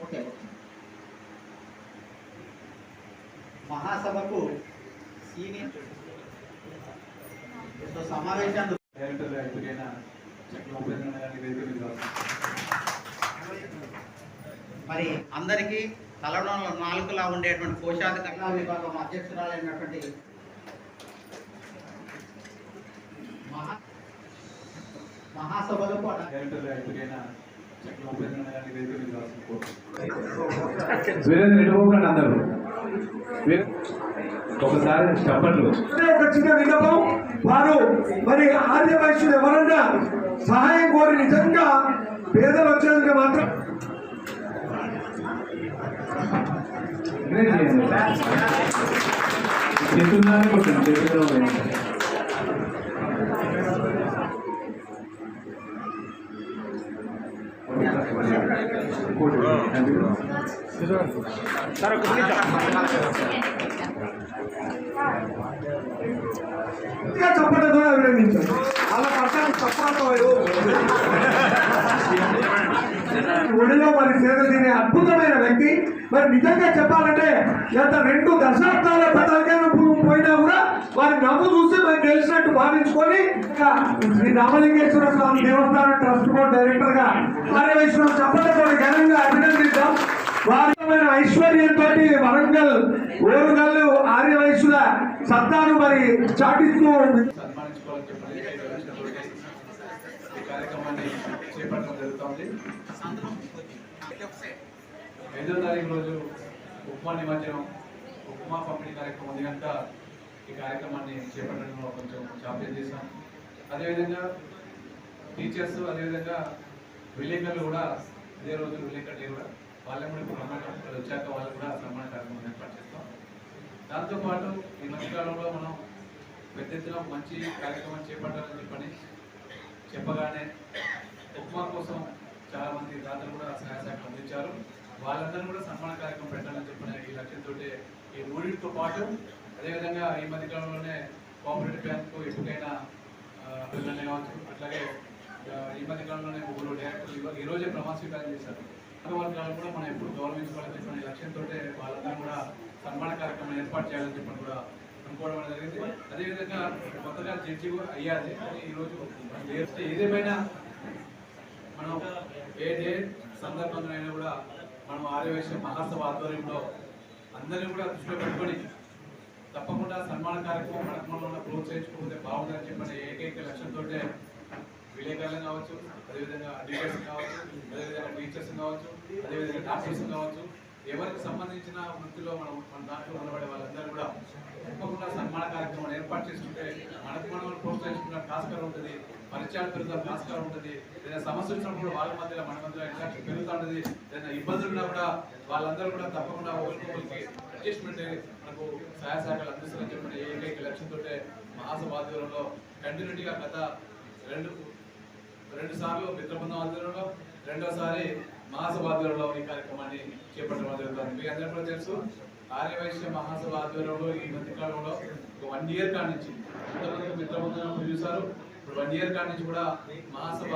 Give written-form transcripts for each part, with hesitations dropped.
Okay మహాసభకు senior సమావేశాలు మరి అందరికీ తలలో నాలుగులా ఉండేటువంటి కోశాధికార విభాగం అధ్యక్షురాలైనటువంటి మహాసభలో కూడా అందరూ ఒకసారి చెప్పట్లు ఒక చిన్న విన్నపం వారు మరి ఆర్య వైశ్యులు ఎవరన్నా సహాయం కోరి నిజంగా పేదలు వచ్చేందుకు మాత్రం చేస్తున్నారని కొట్టాను చేతుల్లో చెప్పడంతో అభినందించారు అలా పట్టాలి తప్పతో ఒడిలో మరి సేద తినే అద్భుతమైన వ్యక్తి. మరి నిజంగా చెప్పాలంటే గత 2 దశాబ్దాల పథకాలను పోయినా కూడా వారి నవ్వు చూసి మరి తెలిసినట్టు భావించుకొని శ్రీ రామలింగేశ్వర స్వామి దేవస్థానం ట్రస్ట్ బోర్డు డైరెక్టర్ గా కార్యవైశ్వరం చెప్పడంతో ఘనంగా అభినందిద్దాం. వారిమైన ఐశ్వర్యంతో వరంగల్ ఓరుగల్లు ఆర్యవైశ్యుల సత్తాను మరి చాటిస్తూ కార్యక్రమాన్ని చేపట్టడం జరుగుతుంది. 5వ తారీఖు రోజు ఉప్మా నిమజ్జనం ఉప్మా పంపిణీ కార్యక్రమం ఉంది కనుక ఈ కార్యక్రమాన్ని చేపట్టడంలో కొంచెం జాప్యం చేశాం. అదేవిధంగా టీచర్స్ అదేవిధంగా విలేకరులు కూడా ఇదే రోజు విలేకరులు కూడా వాళ్ళని కూడా ఇప్పుడు సన్మానం వచ్చాక వాళ్ళు కూడా సన్మాన కార్యక్రమం ఏర్పాటు చేస్తాం. దాంతోపాటు ఈ మధ్యకాలంలో మనం పెద్ద ఎత్తున మంచి కార్యక్రమం చేపట్టాలని చెప్పని చెప్పగానే ఉప్మా కోసం చాలా మంది దాతలు కూడా సహాయ సహకారం అందించారు. వాళ్ళందరూ కూడా సన్మాన కార్యక్రమం పెట్టాలని చెప్పిన ఈ లక్ష్యంతో ఈ మూడింటితో పాటు అదేవిధంగా ఈ మధ్యకాలంలోనే కోఆపరేటివ్ బ్యాంకు ఎప్పుడైనా పిల్లల్ని కావచ్చు అట్లాగే ఈ మధ్యకాలంలోనే ఊళ్ళో డైరెక్టర్లు ఈరోజే ప్రమాణ స్వీకారం చేశారు. వర్గాలను కూడా మనం ఎప్పుడు గౌరవించుకోవాలని చెప్పిన ఈ లక్ష్యంతో వాళ్ళందరూ కూడా సన్మాన కార్యక్రమం ఏర్పాటు చేయాలని చెప్పని కూడా అనుకోవడం జరిగింది. అదేవిధంగా కొత్తగా జడ్జి అయ్యాది ఈరోజు ఏదేమైనా మనం ఏ డే సందర్భంలోనైనా కూడా మనం ఆర్యవైశ్య మహాసభ ఆధ్వర్యంలో అందరినీ కూడా దృష్టిలో పెట్టుకొని తప్పకుండా సన్మాన కార్యక్రమం పట్టణంలో ప్రోత్సహించుకుంటే బాగుందని చెప్పిన ఏకైక లక్ష్యంతో విలేకరులు కావచ్చు, అదేవిధంగా అడ్వకేట్స్ కావచ్చు, అదేవిధంగా టీచర్స్ కావచ్చు, అదేవిధంగా డాక్టర్స్ కావచ్చు, ఎవరికి సంబంధించిన వృత్తిలో మన దాంట్లో ఉండబడే వాళ్ళందరూ కూడా తప్పకుండా సన్మాన కార్యక్రమం ఏర్పాటు చేసుకుంటే మనకు మనం ప్రోత్సహించుకున్న ఆస్కారం ఉంటుంది, పరిచయాలు పెరుగుతాం ఆస్కారం ఉంటుంది. ఏదైనా సమస్య వచ్చినప్పుడు వాళ్ళ మధ్యలో మన మధ్యలో ఇంట్రాక్షన్ పెరుగుతూ ఉంటుంది. ఏదైనా ఇబ్బందులు ఉన్నా కూడా వాళ్ళందరూ కూడా తప్పకుండా ఒకరికి అడ్జస్ట్మెంట్ మనకు సహాయ సహకారాలు అందిస్తారని చెప్పిన ఏకైక లక్ష్యంతో మహాసభ ఆధ్వర్యంలో కంటిన్యూటీగా గత రెండు సార్లు మిత్రబృందం ఆధ్వర్యంలో రెండోసారి మహాసభ ఆధ్వర్యంలో ఈ కార్యక్రమాన్ని చేపట్టడం జరుగుతుంది. మీకు అందరూ కూడా తెలుసు ఆర్యవైశ్య మహాసభ ఆధ్వర్యంలో ఈ మధ్యకాలంలో ఒక 1 year కాడి నుంచి ఇంతమంది మిత్రబృందం చూశారు. ఇప్పుడు 1 year కాడి నుంచి కూడా మహాసభ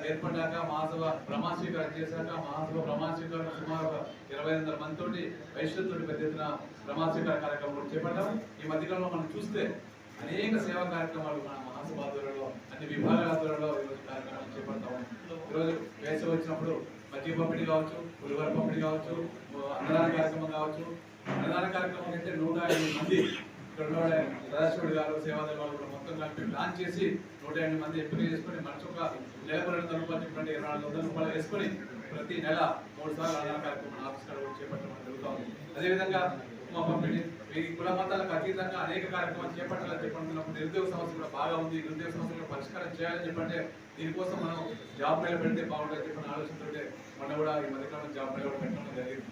ఏర్పడ్డాక మహాసభ ప్రమాణ స్వీకారం చేశాక మహాసభ ప్రమాణ స్వీకారం సుమారు 2500 మందితోటి వైశ్యులతోటి పెద్ద ఎత్తున ప్రమాణ స్వీకార కార్యక్రమాలు చేపట్టాం. ఈ మధ్యకాలంలో మనం చూస్తే అనేక సేవా కార్యక్రమాలు మన మహాసభ ఆధ్వర్యంలో అన్ని విభాగాల ఆధ్వర్యంలో ఈరోజు కార్యక్రమాలు చేపడతాము. ఈరోజు వేసవి వచ్చినప్పుడు మజ్జిగ పంపిణీ కావచ్చు, పులిహోర పంపిణీ కావచ్చు, అన్నదాన కార్యక్రమం కావచ్చు. అన్నదాన కార్యక్రమం అంటే 105 మంది ఇక్కడ సదాశివుడు గారు సేవాదళ వాళ్ళు కూడా మొత్తం కలిపి ప్లాన్ చేసి 108 మంది ఎంపిక చేసుకుని మంచి ఒక నెలకు 200 రూపాయలు 2400 రూపాయలు వేసుకొని ప్రతి నెల 3 సార్లు అన్నదాన కార్యక్రమం ఆఫీస్ కాడ చేపట్టడం జరుగుతుంది. అదేవిధంగా ఉప్మా పంపిణీ ఈ కుల మతాలకు అతీతంగా అనేక కార్యక్రమాలు చేపట్టాలని చెప్పంటున్నప్పుడు నిరుద్యోగ సమస్య కూడా బాగా ఉంది. నిరుద్యోగ సమస్యలు పరిష్కారం చేయాలని చెప్పంటే దీనికోసం మనం జాబ్ మేళ పెడితే బాగుంటుంది చెప్పిన ఆలోచనతో మనం కూడా ఈ మధ్యకాలంలో జాబ్ మేళ పెట్టడం జరిగింది.